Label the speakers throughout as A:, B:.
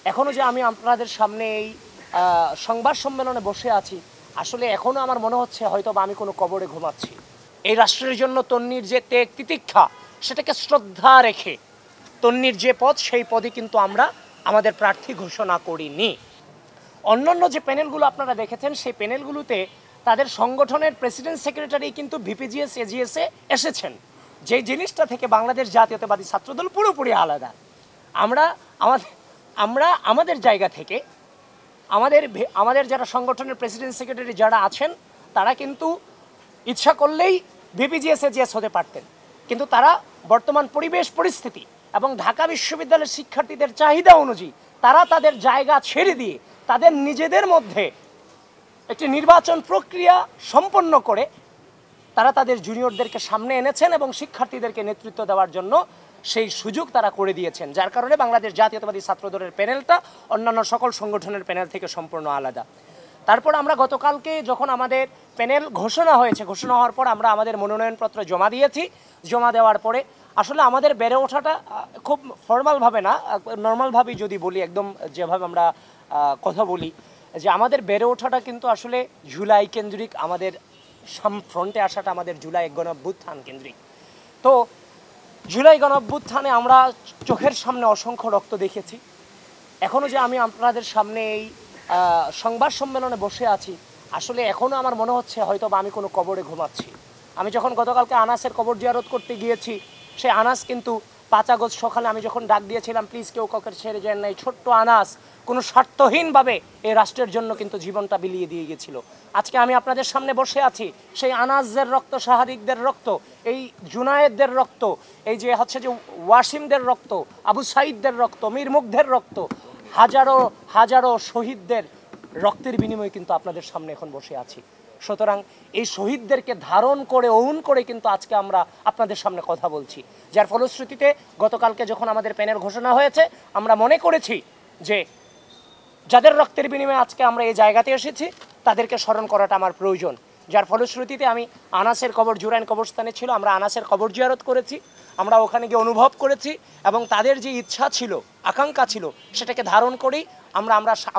A: এখনো যে আমি আপনাদের সামনে এই সংবাদ সম্মেলনে বসে আছি, আসলে এখনো আমার মনে হচ্ছে হয়তো বা আমি কোনো কবরে ঘুমাচ্ছি। এই রাষ্ট্রের জন্য তন্বীর যে ত্যাগ তিতিক্ষা, সেটাকে শ্রদ্ধা রেখে তন্বীর যে পদ, সেই পদে কিন্তু আমরা আমাদের প্রার্থী ঘোষণা করিনি। অন্যান্য যে প্যানেলগুলো আপনারা দেখেছেন, সেই প্যানেলগুলোতে তাদের সংগঠনের প্রেসিডেন্ট সেক্রেটারি কিন্তু ভিপিজিএস এজিএসে এসেছেন, যে জিনিসটা থেকে বাংলাদেশ জাতীয়তাবাদী ছাত্রদল পুরোপুরি আলাদা। আমরা আমাদের জায়গা থেকে আমাদের যারা সংগঠনের প্রেসিডেন্ট সেক্রেটারি যারা আছেন, তারা কিন্তু ইচ্ছা করলেই ভিপিজিএস এজিএস হতে পারতেন, কিন্তু তারা বর্তমান পরিবেশ পরিস্থিতি এবং ঢাকা বিশ্ববিদ্যালয়ের শিক্ষার্থীদের চাহিদা অনুযায়ী তারা তাদের জায়গা ছেড়ে দিয়ে তাদের নিজেদের মধ্যে একটি নির্বাচন প্রক্রিয়া সম্পন্ন করে তারা তাদের জুনিয়রদেরকে সামনে এনেছেন এবং শিক্ষার্থীদেরকে নেতৃত্ব দেওয়ার জন্য সেই সুযোগ তারা করে দিয়েছেন, যার কারণে বাংলাদেশ জাতীয়তাবাদী ছাত্রদলের প্যানেলটা অন্যান্য সকল সংগঠনের প্যানেল থেকে সম্পূর্ণ আলাদা। তারপর আমরা গতকালকে যখন আমাদের প্যানেল ঘোষণা হয়েছে, ঘোষণা হওয়ার পর আমরা আমাদের মনোনয়নপত্র জমা দিয়েছি। জমা দেওয়ার পরে আসলে আমাদের বেড়ে ওঠাটা খুব ফর্মালভাবে না, নর্মালভাবেই যদি বলি, একদম যেভাবে আমরা কথা বলি, যে আমাদের বেড়ে ওঠাটা কিন্তু আসলে জুলাই কেন্দ্রিক, আমাদের ফ্রন্টে আসাটা আমাদের জুলাই গণঅভ্যুত্থান কেন্দ্রিক। তো জুলাই গণঅভ্যুত্থানে আমরা চোখের সামনে অসংখ্য রক্ত দেখেছি। এখনও যে আমি আপনাদের সামনে এই সংবাদ সম্মেলনে বসে আছি, আসলে এখনও আমার মনে হচ্ছে হয়তো বা আমি কোনো কবরে ঘুমাচ্ছি। আমি যখন গতকালকে আনাসের কবর জিয়ারত করতে গিয়েছি, সেই আনাস কিন্তু 5 আগস্ট সকালে আমি যখন ডাক দিয়েছিলাম প্লিজ কেউ কাউকে ছেড়ে যান না, এই ছোট্ট আনাস কোনো স্বার্থহীনভাবে এই রাষ্ট্রের জন্য কিন্তু জীবনটা বিলিয়ে দিয়ে গেছিল। আজকে আমি আপনাদের সামনে বসে আছি, সেই আনাসদের রক্ত, শাহাদিকদের রক্ত, এই জুনায়েদদের রক্ত, এই যে হচ্ছে যে ওয়াসিমদের রক্ত, আবু সাইদদের রক্ত, মীর মুগ্ধের রক্ত, হাজারো হাজারো শহীদদের রক্তের বিনিময়ে কিন্তু আপনাদের সামনে এখন বসে আছি। সুতরাং এই শহীদদেরকে ধারণ করে ওন করে কিন্তু আজকে আমরা আপনাদের সামনে কথা বলছি, যার ফলশ্রুতিতে গতকালকে যখন আমাদের প্যানেল ঘোষণা হয়েছে, আমরা মনে করেছি যে যাদের রক্তের বিনিময়ে আজকে আমরা এই জায়গাতে এসেছি, তাদেরকে স্মরণ করাটা আমার প্রয়োজন। যার ফলশ্রুতিতে আমি আনাসের কবর, জুরাইন কবরস্থানে ছিল, আমরা আনাসের কবর জিয়ারত করেছি, আমরা ওখানে গিয়ে অনুভব করেছি এবং তাদের যে ইচ্ছা ছিল, আকাঙ্ক্ষা ছিল, সেটাকে ধারণ করেই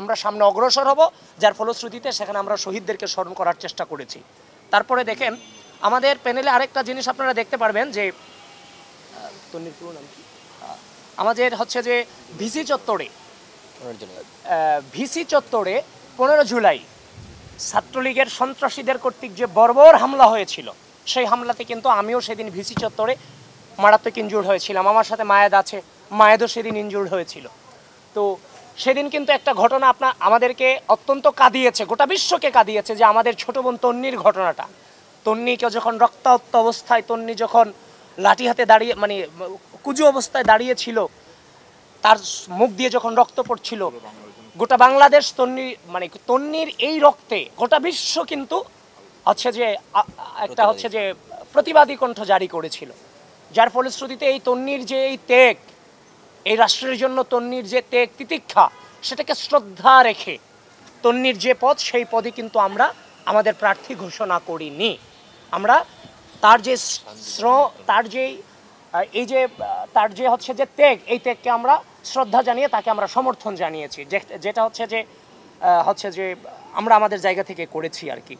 A: আমরা সামনে অগ্রসর হব, যার ফলশ্রুতিতে সেখানে আমরা শহীদদেরকে স্মরণ করার চেষ্টা করেছি। তারপরে দেখেন আমাদের প্যানেলে আরেকটা জিনিস আপনারা দেখতে পারবেন যে আমাদের হচ্ছে যে ভিসি চত্বরে 15 জুলাই ছাত্রলীগের সন্ত্রাসীদের কর্তৃক যে বর্বর হামলা হয়েছিল, সেই হামলাতে কিন্তু আমিও সেদিন ভিসি চত্বরে মারাত্মক ইনজুর্ড হয়েছিলাম। আমার সাথে মায়েদ আছে, মায়েদও সেদিন ইনজুর্ড হয়েছিল। তো সেদিন কিন্তু একটা ঘটনা আমাদেরকে অত্যন্ত কাঁদিয়েছে, গোটা বিশ্বকে কাঁদিয়েছে, যে আমাদের ছোট বোন তন্নির ঘটনাটা। তন্নিকে যখন রক্তাক্ত অবস্থায়, তন্নি যখন লাঠি হাতে দাঁড়িয়ে, মানে কুজু অবস্থায় দাঁড়িয়েছিল, তার মুখ দিয়ে যখন রক্ত পড়ছিল, গোটা বাংলাদেশ তন্নির এই রক্তে গোটা বিশ্ব কিন্তু হচ্ছে যে একটা হচ্ছে যে প্রতিবাদী কণ্ঠ জারি করেছিল, যার ফলশ্রুতিতে এই তন্নির যে এই ত্যাগ, এই রাষ্ট্রের জন্য তন্নির যে ত্যাগ তিতিক্ষা, সেটাকে শ্রদ্ধা রেখে তন্নির যে পদ, সেই পদে কিন্তু আমরা আমাদের প্রার্থী ঘোষণা করিনি। আমরা তার যে তার যে হচ্ছে যে ত্যাগ, এই ত্যাগকে আমরা শ্রদ্ধা জানিয়ে তাকে আমরা সমর্থন জানিয়েছি, যেটা হচ্ছে যে আমরা আমাদের জায়গা থেকে করেছি আর কি।